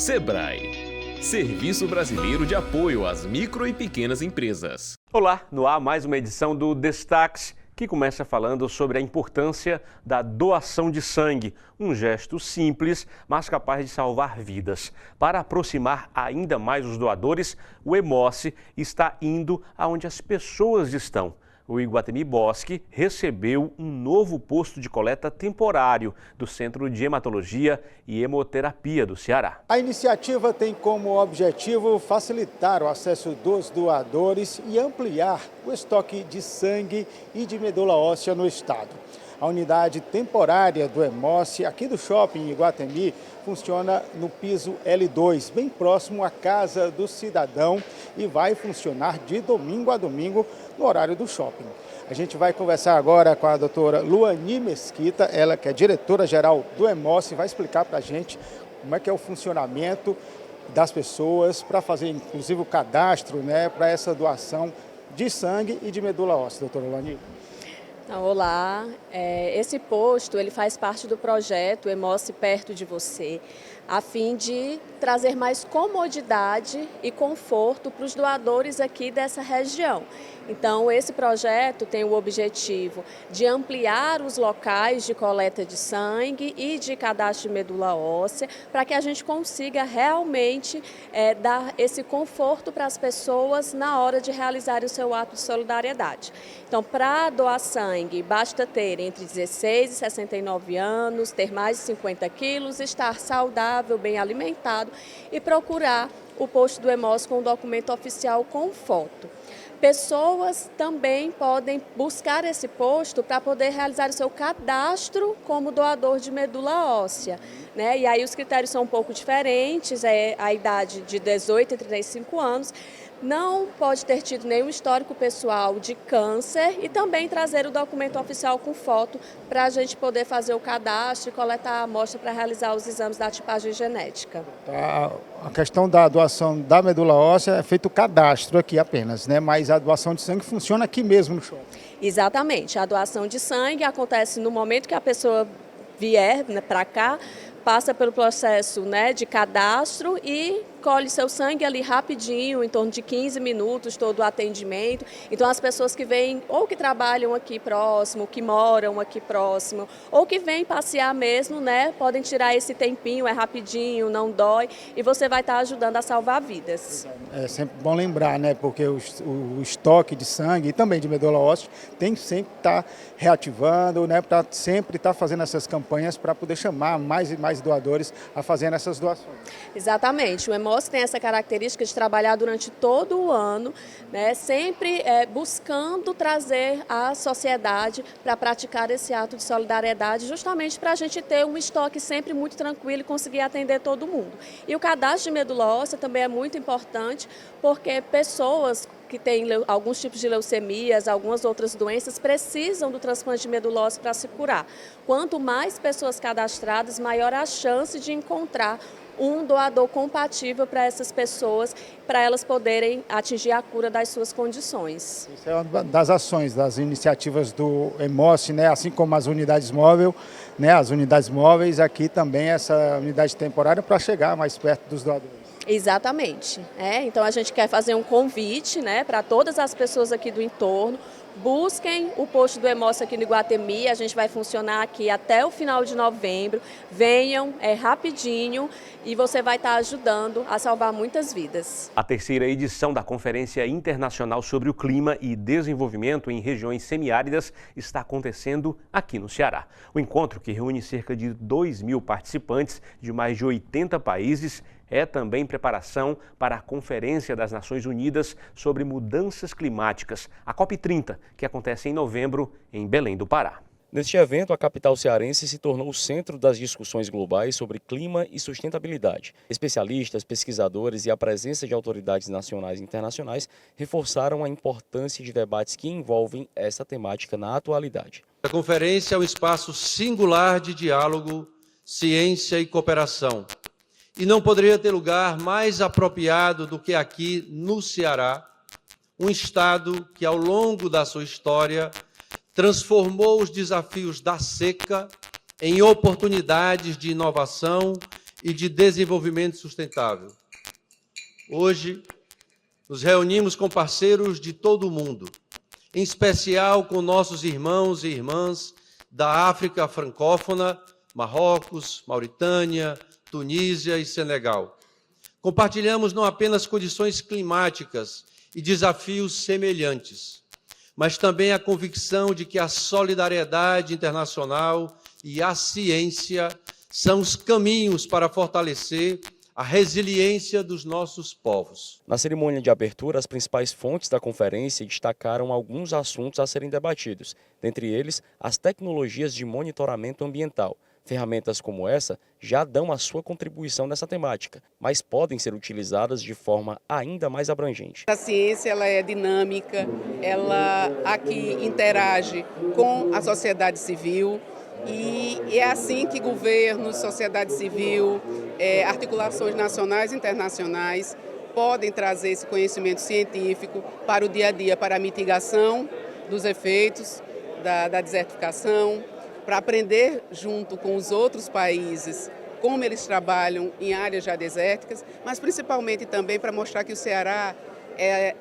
Sebrae, Serviço Brasileiro de Apoio às Micro e Pequenas Empresas. Olá, no ar mais uma edição do Destaques, que começa falando sobre a importância da doação de sangue, um gesto simples, mas capaz de salvar vidas. Para aproximar ainda mais os doadores, o Hemoce está indo aonde as pessoas estão. O Iguatemi Bosque recebeu um novo posto de coleta temporário do Centro de Hematologia e Hemoterapia do Ceará. A iniciativa tem como objetivo facilitar o acesso dos doadores e ampliar o estoque de sangue e de medula óssea no estado. A unidade temporária do Hemoce, aqui do shopping Iguatemi, funciona no piso L2, bem próximo à Casa do Cidadão, e vai funcionar de domingo a domingo no horário do shopping. A gente vai conversar agora com a doutora Luani Mesquita, ela que é diretora-geral do Hemoce, vai explicar para a gente como é que é o funcionamento das pessoas para fazer, inclusive, o cadastro, né, para essa doação de sangue e de medula óssea, doutora Luani. Olá, esse posto ele faz parte do projeto Hemoce Perto de Você, a fim de trazer mais comodidade e conforto para os doadores aqui dessa região. Então, esse projeto tem o objetivo de ampliar os locais de coleta de sangue e de cadastro de medula óssea, para que a gente consiga realmente dar esse conforto para as pessoas na hora de realizar o seu ato de solidariedade. Então, para doar sangue, basta ter entre 16 e 69 anos, ter mais de 50 quilos, estar saudável, bem alimentado e procurar o posto do Hemoce com um documento oficial com foto. Pessoas também podem buscar esse posto para poder realizar o seu cadastro como doador de medula óssea, né? E aí os critérios são um pouco diferentes, a idade de 18 a 35 anos, não pode ter tido nenhum histórico pessoal de câncer e também trazer o documento oficial com foto para a gente poder fazer o cadastro e coletar a amostra para realizar os exames da tipagem genética. A questão da doação da medula óssea é feito o cadastro aqui apenas, né? Mas a doação de sangue funciona aqui mesmo no shopping. Exatamente, a doação de sangue acontece no momento que a pessoa vier, né, para cá, passa pelo processo, né, de cadastro e colhe seu sangue ali rapidinho, em torno de 15 minutos, todo o atendimento. Então, as pessoas que vêm, ou que trabalham aqui próximo, que moram aqui próximo, ou que vêm passear mesmo, né, podem tirar esse tempinho, é rapidinho, não dói, e você vai estar ajudando a salvar vidas. É sempre bom lembrar, né, porque o estoque de sangue e também de medula óssea tem que sempre estar reativando, né, para sempre estar fazendo essas campanhas para poder chamar mais e mais doadores a fazerem essas doações. Exatamente, o Hemoce tem essa característica de trabalhar durante todo o ano, né, sempre buscando trazer a sociedade para praticar esse ato de solidariedade, justamente para a gente ter um estoque sempre muito tranquilo e conseguir atender todo mundo. E o cadastro de medula óssea também é muito importante, porque pessoas que têm alguns tipos de leucemias, algumas outras doenças, precisam do transplante de medula óssea para se curar. Quanto mais pessoas cadastradas, maior a chance de encontrar um doador compatível para essas pessoas, para elas poderem atingir a cura das suas condições. Isso é uma das ações, das iniciativas do Hemoce, né? Assim como as unidades móveis, né? As unidades móveis, aqui também essa unidade temporária para chegar mais perto dos doadores. Exatamente. Então a gente quer fazer um convite, né, para todas as pessoas aqui do entorno. Busquem o posto do Hemoce aqui no Iguatemi, a gente vai funcionar aqui até o final de novembro. Venham, é rapidinho e você vai estar ajudando a salvar muitas vidas. A terceira edição da Conferência Internacional sobre o Clima e Desenvolvimento em Regiões Semiáridas está acontecendo aqui no Ceará. O encontro, que reúne cerca de 2.000 participantes de mais de 80 países, é também preparação para a Conferência das Nações Unidas sobre Mudanças Climáticas, a COP30, que acontece em novembro em Belém do Pará. Neste evento, a capital cearense se tornou o centro das discussões globais sobre clima e sustentabilidade. Especialistas, pesquisadores e a presença de autoridades nacionais e internacionais reforçaram a importância de debates que envolvem essa temática na atualidade. A conferência é um espaço singular de diálogo, ciência e cooperação. E não poderia ter lugar mais apropriado do que aqui no Ceará, um estado que ao longo da sua história transformou os desafios da seca em oportunidades de inovação e de desenvolvimento sustentável. Hoje, nos reunimos com parceiros de todo o mundo, em especial com nossos irmãos e irmãs da África francófona, Marrocos, Mauritânia, Tunísia e Senegal. Compartilhamos não apenas condições climáticas e desafios semelhantes, mas também a convicção de que a solidariedade internacional e a ciência são os caminhos para fortalecer a resiliência dos nossos povos. Na cerimônia de abertura, as principais fontes da conferência destacaram alguns assuntos a serem debatidos, dentre eles as tecnologias de monitoramento ambiental. Ferramentas como essa já dão a sua contribuição nessa temática, mas podem ser utilizadas de forma ainda mais abrangente. A ciência ela é dinâmica, ela aqui interage com a sociedade civil e é assim que governos, sociedade civil, articulações nacionais e internacionais podem trazer esse conhecimento científico para o dia a dia, para a mitigação dos efeitos da desertificação, para aprender junto com os outros países como eles trabalham em áreas já desérticas, mas principalmente também para mostrar que o Ceará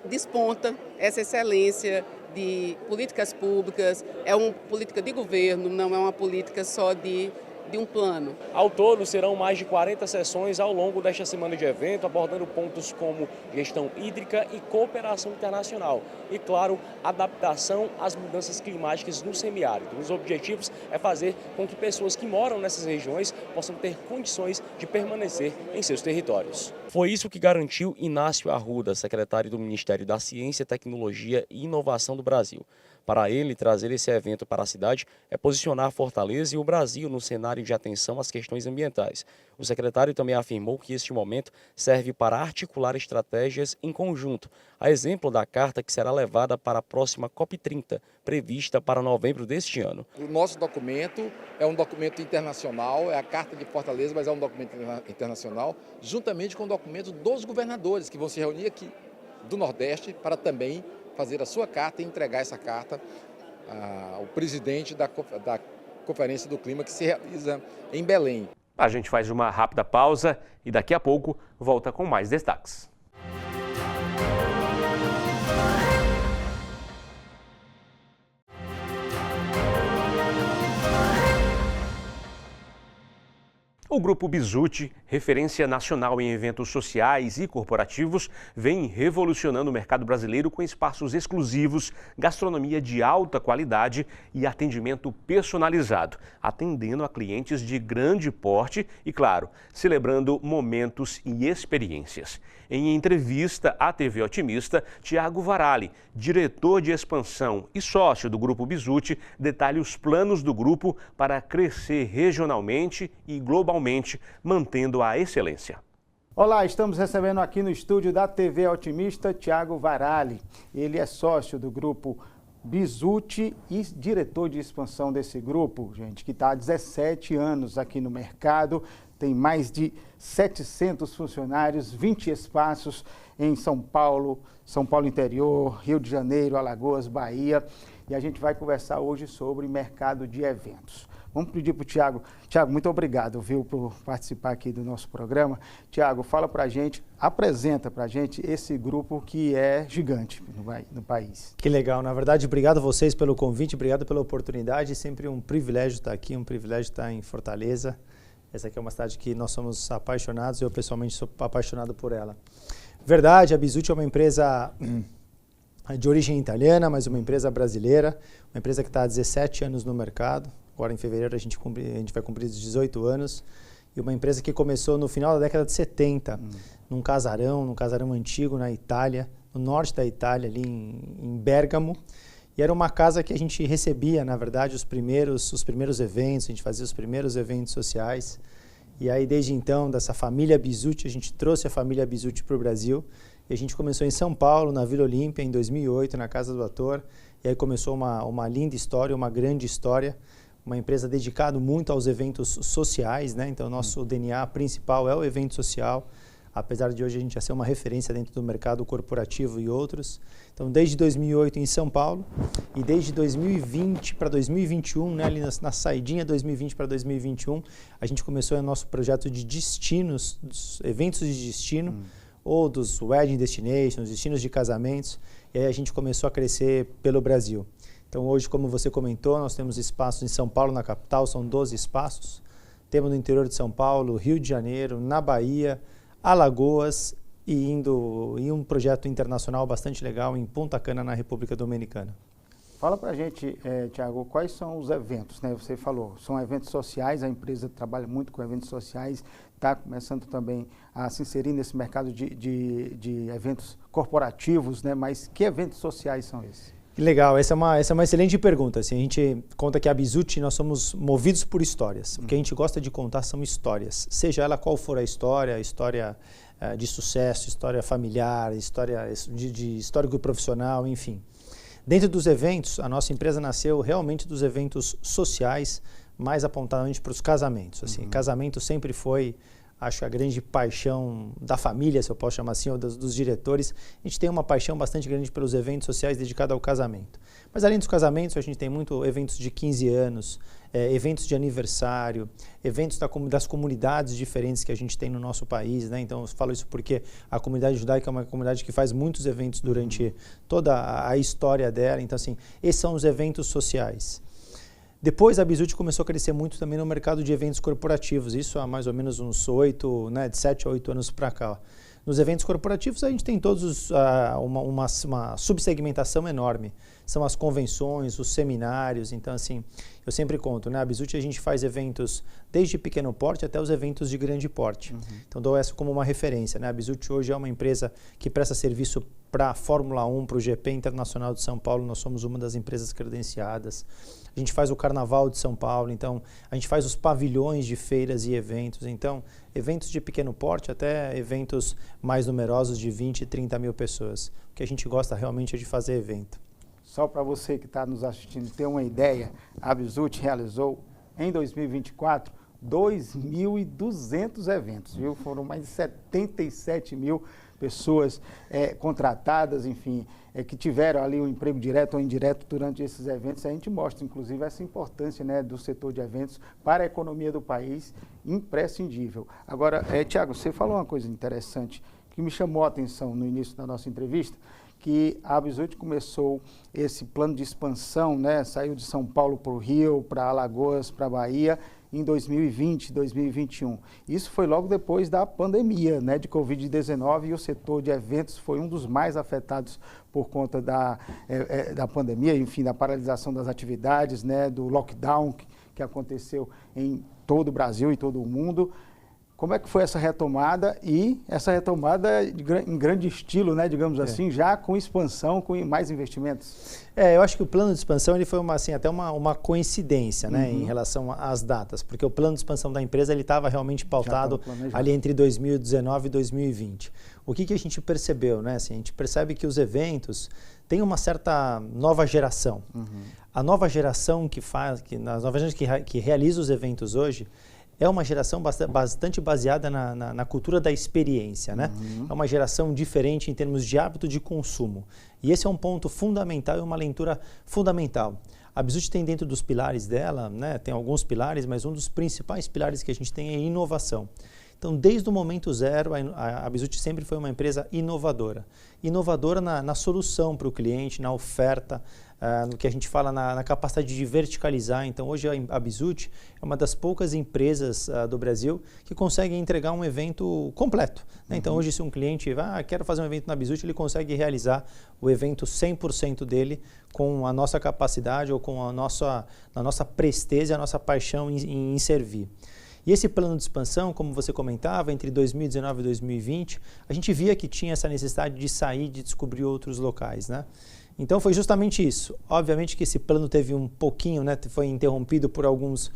desponta essa excelência de políticas públicas, é uma política de governo, não é uma política só de um plano. Ao todo, serão mais de 40 sessões ao longo desta semana de evento, abordando pontos como gestão hídrica e cooperação internacional. E, claro, adaptação às mudanças climáticas no semiárido. Os objetivos é fazer com que pessoas que moram nessas regiões possam ter condições de permanecer em seus territórios. Foi isso que garantiu Inácio Arruda, secretário do Ministério da Ciência, Tecnologia e Inovação do Brasil. Para ele, trazer esse evento para a cidade é posicionar Fortaleza e o Brasil no cenário de atenção às questões ambientais. O secretário também afirmou que este momento serve para articular estratégias em conjunto, a exemplo da carta que será levada para a próxima COP30, prevista para novembro deste ano. O nosso documento é um documento internacional, é a Carta de Fortaleza, mas é um documento internacional, juntamente com o documento dos governadores, que vão se reunir aqui do Nordeste para também fazer a sua carta e entregar essa carta ao presidente da Conferência do Clima, que se realiza em Belém. A gente faz uma rápida pausa e daqui a pouco volta com mais destaques. O Grupo Bizzuti, referência nacional em eventos sociais e corporativos, vem revolucionando o mercado brasileiro com espaços exclusivos, gastronomia de alta qualidade e atendimento personalizado, atendendo a clientes de grande porte e, claro, celebrando momentos e experiências. Em entrevista à TV Otimista, Tiago Varalli, diretor de expansão e sócio do Grupo Bizzuti, detalha os planos do grupo para crescer regionalmente e globalmente, mantendo a excelência. Olá, estamos recebendo aqui no estúdio da TV Otimista Tiago Varalli. Ele é sócio do Grupo Bizzuti e diretor de expansão desse grupo, gente, que está há 17 anos aqui no mercado. Tem mais de 700 funcionários, 20 espaços em São Paulo interior, Rio de Janeiro, Alagoas, Bahia. E a gente vai conversar hoje sobre mercado de eventos. Vamos pedir para o Tiago. Tiago, muito obrigado, viu, por participar aqui do nosso programa. Tiago, fala para a gente, apresenta para a gente esse grupo que é gigante no país. Que legal. Na verdade, obrigado a vocês pelo convite, obrigado pela oportunidade. Sempre um privilégio estar aqui, um privilégio estar em Fortaleza. Essa aqui é uma cidade que nós somos apaixonados, eu pessoalmente sou apaixonado por ela. Verdade, a Bizzuti é uma empresa de origem italiana, mas uma empresa brasileira, uma empresa que está há 17 anos no mercado. Agora em fevereiro a gente vai cumprir 18 anos. E uma empresa que começou no final da década de 70, num casarão antigo na Itália, no norte da Itália, ali em Bérgamo. E era uma casa que a gente recebia, na verdade, os primeiros eventos, a gente fazia os primeiros eventos sociais. E aí, desde então, dessa família Bizzuti, a gente trouxe a família Bizzuti para o Brasil. E a gente começou em São Paulo, na Vila Olímpia, em 2008, na Casa do Ator. E aí começou uma linda história, uma grande história. Uma empresa dedicada muito aos eventos sociais, né? Então, o nosso DNA principal é o evento social. apesar de hoje a gente já ser uma referência dentro do mercado corporativo e outros. Então, desde 2008 em São Paulo e desde 2020 para 2021, né, ali na saidinha 2020 para 2021, a gente começou o nosso projeto de destinos, dos eventos de destino, ou dos wedding destinations, destinos de casamentos, e aí a gente começou a crescer pelo Brasil. Então, hoje, como você comentou, nós temos espaços em São Paulo, na capital, são 12 espaços. Temos no interior de São Paulo, Rio de Janeiro, na Bahia, Alagoas e indo em um projeto internacional bastante legal em Punta Cana, na República Dominicana. Fala para a gente, Thiago, quais são os eventos, né? Você falou, são eventos sociais, a empresa trabalha muito com eventos sociais, está começando também a se inserir nesse mercado de eventos corporativos, né? Mas que eventos sociais são esses? Legal, essa é uma excelente pergunta. Assim, a gente conta que a Bizutti, nós somos movidos por histórias. O que a gente gosta de contar são histórias, seja ela qual for a história de sucesso, história familiar, história de histórico profissional, enfim. Dentro dos eventos, a nossa empresa nasceu realmente dos eventos sociais, mais apontadamente para os casamentos. Assim, casamento sempre foi, acho, a grande paixão da família, se eu posso chamar assim, ou dos diretores. A gente tem uma paixão bastante grande pelos eventos sociais dedicados ao casamento. Mas além dos casamentos, a gente tem muito eventos de 15 anos, eventos de aniversário, eventos das comunidades diferentes que a gente tem no nosso país, né? Então, eu falo isso porque a comunidade judaica é uma comunidade que faz muitos eventos durante toda a história dela. Então, assim, esses são os eventos sociais. Depois a Bizutti começou a crescer muito também no mercado de eventos corporativos, isso há mais ou menos uns de 7 a 8 anos para cá. Nos eventos corporativos a gente tem todos uma subsegmentação enorme, são as convenções, os seminários, então assim, eu sempre conto, né? A Bizutti a gente faz eventos desde pequeno porte até os eventos de grande porte, então dou essa como uma referência, né? A Bizutti hoje é uma empresa que presta serviço para a Fórmula 1, para o GP Internacional de São Paulo, nós somos uma das empresas credenciadas. A gente faz o Carnaval de São Paulo, então a gente faz os pavilhões de feiras e eventos, então eventos de pequeno porte até eventos mais numerosos de 20 e 30 mil pessoas. O que a gente gosta realmente é de fazer evento. Só para você que está nos assistindo ter uma ideia, a Bizutti realizou em 2024 2.200 eventos, viu? Foram mais de 77 mil pessoas contratadas, enfim, que tiveram ali um emprego direto ou indireto durante esses eventos. A gente mostra, inclusive, essa importância, né, do setor de eventos para a economia do país, imprescindível. Agora, Thiago, você falou uma coisa interessante que me chamou a atenção no início da nossa entrevista, que a Bizutti começou esse plano de expansão, né, saiu de São Paulo para o Rio, para Alagoas, para a Bahia, em 2020, 2021. Isso foi logo depois da pandemia, né, de Covid-19, e o setor de eventos foi um dos mais afetados por conta da pandemia, enfim, da paralisação das atividades, né, do lockdown que aconteceu em todo o Brasil e todo o mundo. Como é que foi essa retomada e essa retomada em grande estilo, né, digamos assim, já com expansão, com mais investimentos? Eu acho que o plano de expansão ele foi até uma coincidência, né, em relação às datas, porque o plano de expansão da empresa ele estava realmente pautado ali entre 2019 e 2020. O que a gente percebeu, né? Assim, a gente percebe que os eventos têm uma certa nova geração. A nova geração que realiza os eventos hoje é uma geração bastante baseada na cultura da experiência, né? É uma geração diferente em termos de hábito de consumo. E esse é um ponto fundamental e uma leitura fundamental. A Bizutti tem dentro dos pilares dela, né? Tem alguns pilares, mas um dos principais pilares que a gente tem é inovação. Então, desde o momento zero, a Bizutti sempre foi uma empresa inovadora. Inovadora na solução para o cliente, na oferta, no que a gente fala na capacidade de verticalizar. Então, hoje a Bizutti é uma das poucas empresas do Brasil que consegue entregar um evento completo, né? Então, hoje se um cliente quer fazer um evento na Bizutti, ele consegue realizar o evento 100% dele com a nossa capacidade ou com a nossa presteza e a nossa paixão em servir. E esse plano de expansão, como você comentava, entre 2019 e 2020, a gente via que tinha essa necessidade de sair, de descobrir outros locais, né? Então foi justamente isso. Obviamente que esse plano teve um pouquinho, né, foi interrompido por alguns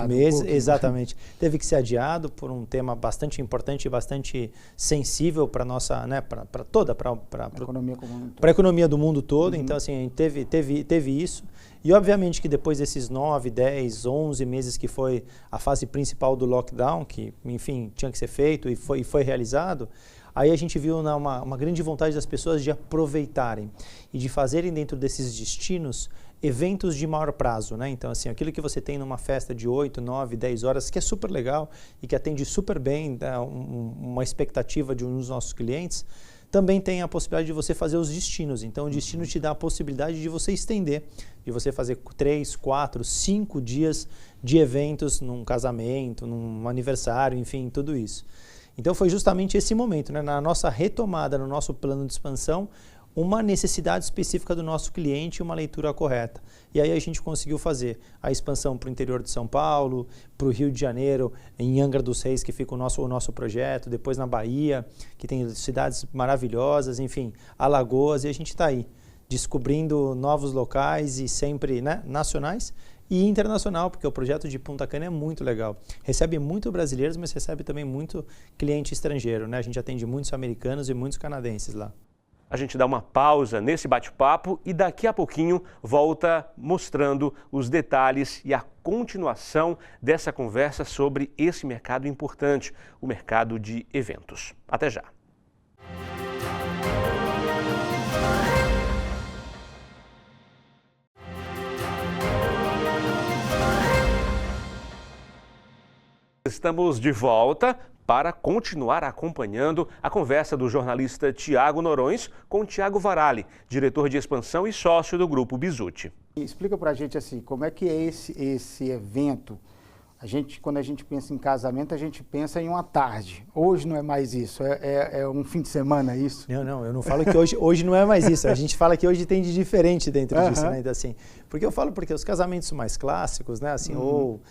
meses, exatamente. Teve que ser adiado por um tema bastante importante e bastante sensível para nossa, né, para a economia do mundo todo. Então assim, a gente teve isso. E obviamente que depois desses 9, 10, 11 meses que foi a fase principal do lockdown, que enfim tinha que ser feito e foi realizado, aí a gente viu uma grande vontade das pessoas de aproveitarem e de fazerem dentro desses destinos eventos de maior prazo, né? Então, assim, aquilo que você tem numa festa de 8, 9, 10 horas, que é super legal e que atende super bem, né, uma expectativa de um dos nossos clientes, também tem a possibilidade de você fazer os destinos. Então, o destino te dá a possibilidade de você estender, de você fazer 3, 4, 5 dias de eventos num casamento, num aniversário, enfim, tudo isso. Então, foi justamente esse momento, né, na nossa retomada, no nosso plano de expansão, uma necessidade específica do nosso cliente e uma leitura correta. E aí a gente conseguiu fazer a expansão para o interior de São Paulo, para o Rio de Janeiro, em Angra dos Reis, que fica o nosso projeto, depois na Bahia, que tem cidades maravilhosas, enfim, Alagoas, e a gente está aí, descobrindo novos locais e sempre, né, nacionais e internacional, porque o projeto de Punta Cana é muito legal. Recebe muito brasileiros, mas recebe também muito cliente estrangeiro, né? A gente atende muitos americanos e muitos canadenses lá. A gente dá uma pausa nesse bate-papo e daqui a pouquinho volta mostrando os detalhes e a continuação dessa conversa sobre esse mercado importante, o mercado de eventos. Até já. Estamos de volta para continuar acompanhando a conversa do jornalista Tiago Norões com Tiago Varalli, diretor de expansão e sócio do Grupo Bizzuti. Explica para a gente assim, como é que é esse evento? Quando a gente pensa em casamento, a gente pensa em uma tarde. Hoje não é mais isso, é um fim de semana isso? Não, eu não falo que hoje não é mais isso. A gente fala que hoje tem de diferente dentro disso, né? Então, assim, porque eu falo porque os casamentos mais clássicos, né? Assim, ou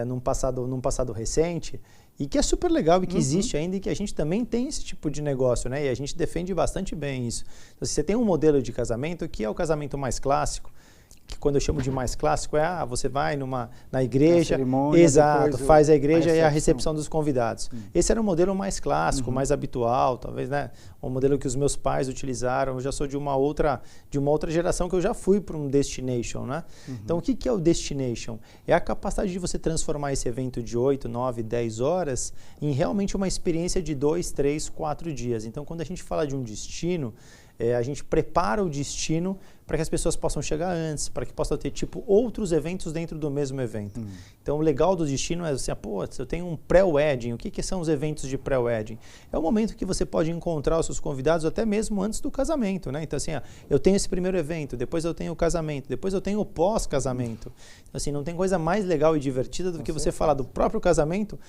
num passado recente, e que é super legal e que existe ainda e que a gente também tem esse tipo de negócio, né? E a gente defende bastante bem isso. Então, você tem um modelo de casamento que é o casamento mais clássico, que quando eu chamo de mais clássico você vai na igreja, exato, faz a igreja e a recepção dos convidados. Esse era o modelo mais clássico, mais habitual, talvez, né? Um modelo que os meus pais utilizaram. Eu já sou de uma outra geração que eu já fui para um destination, né? Então, o que é o destination? É a capacidade de você transformar esse evento de 8, 9, 10 horas em realmente uma experiência de 2, 3, 4 dias. Então, quando a gente fala de um destino, a gente prepara o destino para que as pessoas possam chegar antes, para que possam ter outros eventos dentro do mesmo evento. Então, o legal do destino é assim, eu tenho um pré-wedding. O que são os eventos de pré-wedding? É o momento que você pode encontrar os seus convidados até mesmo antes do casamento, né? Então, assim, eu tenho esse primeiro evento, depois eu tenho o casamento, depois eu tenho o pós-casamento. Então, assim, não tem coisa mais legal e divertida do que você falar do próprio casamento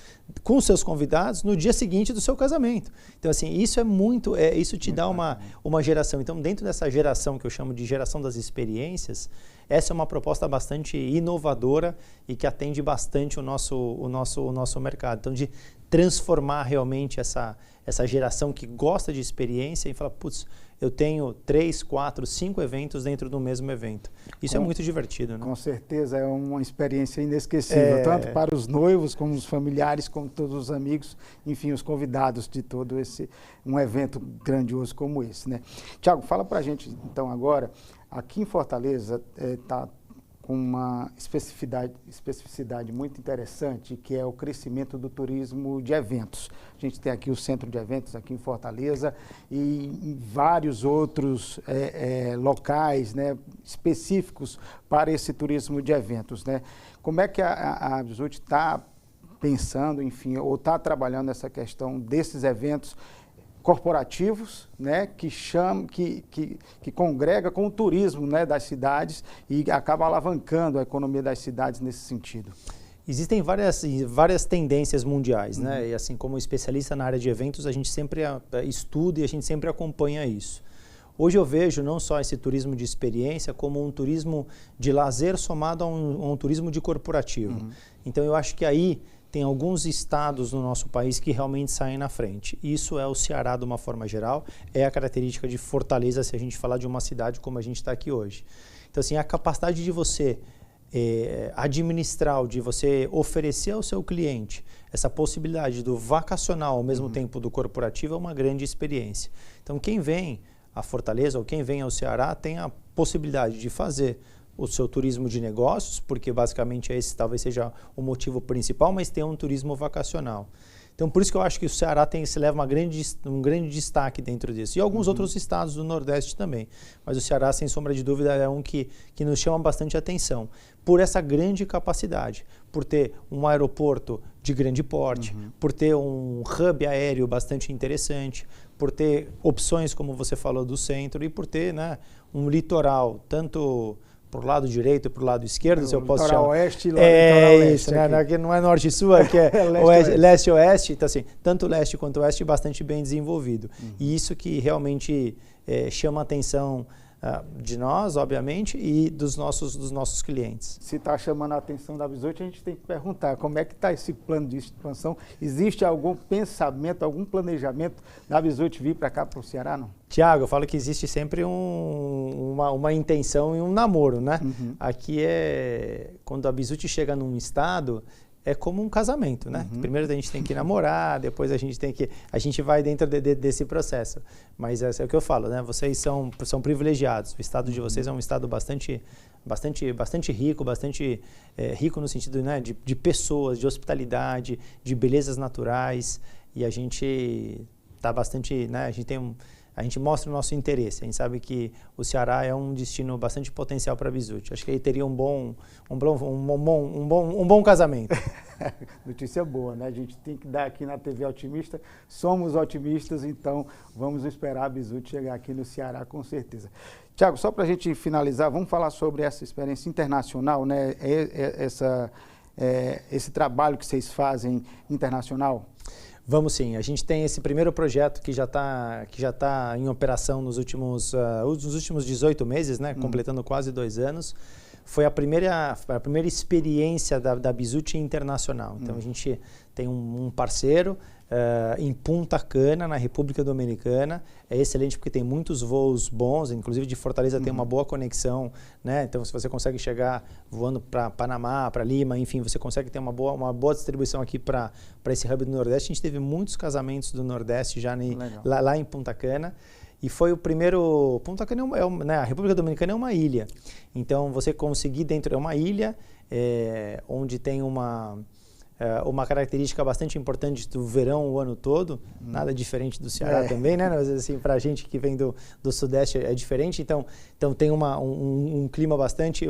com os seus convidados no dia seguinte do seu casamento. Então, assim, isso é muito, isso te dá uma geração. Então, dentro dessa geração que eu chamo de geração das experiências, essa é uma proposta bastante inovadora e que atende bastante o nosso mercado. Então, de transformar realmente essa geração que gosta de experiência e falar, putz, eu tenho 3, 4, 5 eventos dentro do mesmo evento. Isso é muito divertido, né? Com certeza, é uma experiência inesquecível, tanto para os noivos, como os familiares, como todos os amigos, enfim, os convidados de todo um evento grandioso como esse, né? Tiago, fala para a gente, então, agora, aqui em Fortaleza está com uma especificidade muito interessante, que é o crescimento do turismo de eventos. A gente tem aqui o centro de eventos aqui em Fortaleza e em vários outros locais, né, específicos para esse turismo de eventos, né? Como é que a Bizzuti está pensando, enfim, ou está trabalhando essa questão desses eventos corporativos, né, que congrega com o turismo, né, das cidades e acaba alavancando a economia das cidades nesse sentido? Existem várias tendências mundiais, né? E assim, como especialista na área de eventos, a gente sempre estuda e a gente sempre acompanha isso. Hoje eu vejo não só esse turismo de experiência, como um turismo de lazer somado a um turismo de corporativo. Então eu acho que aí tem alguns estados no nosso país que realmente saem na frente. Isso é o Ceará de uma forma geral, é a característica de Fortaleza se a gente falar de uma cidade como a gente está aqui hoje. Então, assim, a capacidade de você administrar, de você oferecer ao seu cliente essa possibilidade do vacacional ao mesmo tempo do corporativo é uma grande experiência. Então, quem vem a Fortaleza ou quem vem ao Ceará tem a possibilidade de fazer o seu turismo de negócios, porque basicamente esse talvez seja o motivo principal, mas tem um turismo vacacional. Então, por isso que eu acho que o Ceará se leva um grande destaque dentro disso. E alguns outros estados do Nordeste também. Mas o Ceará, sem sombra de dúvida, é um que nos chama bastante atenção. Por essa grande capacidade, por ter um aeroporto de grande porte, por ter um hub aéreo bastante interessante, por ter opções, como você falou, do centro, e por ter, né, um litoral, tanto para o lado direito e para o lado esquerdo, se eu posso chamar. Oeste e litoral leste. Isso, né? Não é norte e sul, aqui é leste e oeste. Então, assim, tanto leste quanto oeste bastante bem desenvolvido. E isso que realmente chama a atenção de nós, obviamente, e dos nossos clientes. Se está chamando a atenção da Bizutti, a gente tem que perguntar como é que está esse plano de expansão. Existe algum pensamento, algum planejamento da Bizutti vir para cá, para o Ceará, não? Tiago, eu falo que existe sempre uma intenção e um namoro, né? Aqui quando a Bizutti chega num estado, é como um casamento, né? Primeiro a gente tem que namorar, depois a gente vai dentro desse processo. Mas é o que eu falo, né? Vocês são privilegiados. O estado de vocês é um estado bastante rico, rico no sentido, né, de pessoas, de hospitalidade, de belezas naturais. E a gente está bastante, né? A gente mostra o nosso interesse. A gente sabe que o Ceará é um destino bastante potencial para a Bizutti. Acho que aí teria um bom casamento. Notícia boa, né? A gente tem que dar aqui na TV Otimista. Somos otimistas, então vamos esperar a Bizutti chegar aqui no Ceará com certeza. Tiago, só para a gente finalizar, vamos falar sobre essa experiência internacional, né? Esse trabalho que vocês fazem internacional. Vamos sim, a gente tem esse primeiro projeto que já tá em operação nos últimos 18 meses, né? Completando quase 2 anos. Foi a primeira experiência da Bizutti internacional. Então a gente tem um parceiro em Punta Cana, na República Dominicana. É excelente porque tem muitos voos bons, inclusive de Fortaleza tem uma boa conexão, né? Então se você consegue chegar voando para Panamá, para Lima, enfim, você consegue ter uma boa distribuição aqui para esse hub do Nordeste. A gente teve muitos casamentos do Nordeste já lá em Punta Cana. E foi o primeiro... Punta Cana né, a República Dominicana é uma ilha. Então, você conseguir dentro... É uma ilha onde tem uma característica bastante importante do verão o ano todo. Nada diferente do Ceará também, né? Mas, assim, para a gente que vem do Sudeste é diferente. Então tem um clima bastante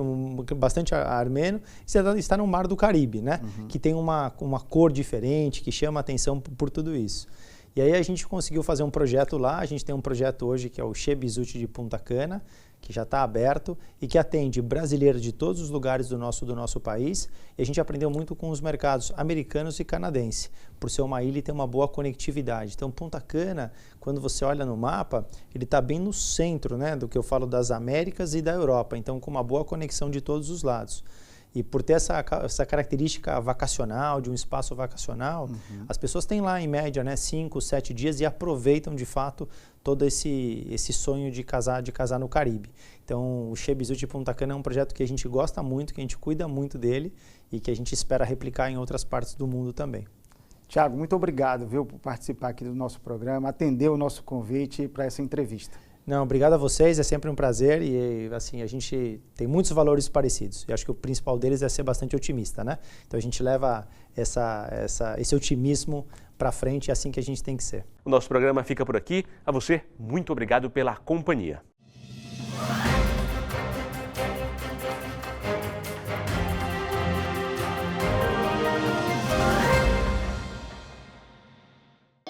armeno. E você está no Mar do Caribe, né? Que tem uma cor diferente, que chama a atenção por tudo isso. E aí a gente conseguiu fazer um projeto lá, a gente tem um projeto hoje que é o Che Bizutti de Punta Cana, que já está aberto e que atende brasileiros de todos os lugares do nosso país. E a gente aprendeu muito com os mercados americanos e canadense, por ser uma ilha e ter uma boa conectividade. Então Punta Cana, quando você olha no mapa, ele está bem no centro, né, do que eu falo das Américas e da Europa, então com uma boa conexão de todos os lados. E por ter essa característica vacacional, de um espaço vacacional, as pessoas têm lá, em média, né, 5, 7 dias e aproveitam, de fato, todo esse sonho de casar no Caribe. Então, o Che Bizutti Punta Cana é um projeto que a gente gosta muito, que a gente cuida muito dele e que a gente espera replicar em outras partes do mundo também. Tiago, muito obrigado, viu, por participar aqui do nosso programa, atender o nosso convite para essa entrevista. Não, obrigado a vocês, é sempre um prazer e assim, a gente tem muitos valores parecidos. Eu acho que o principal deles é ser bastante otimista, né? Então a gente leva esse otimismo para frente, é assim que a gente tem que ser. O nosso programa fica por aqui. A você, muito obrigado pela companhia.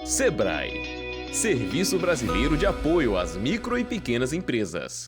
Sebrae, Serviço Brasileiro de Apoio às Micro e Pequenas Empresas.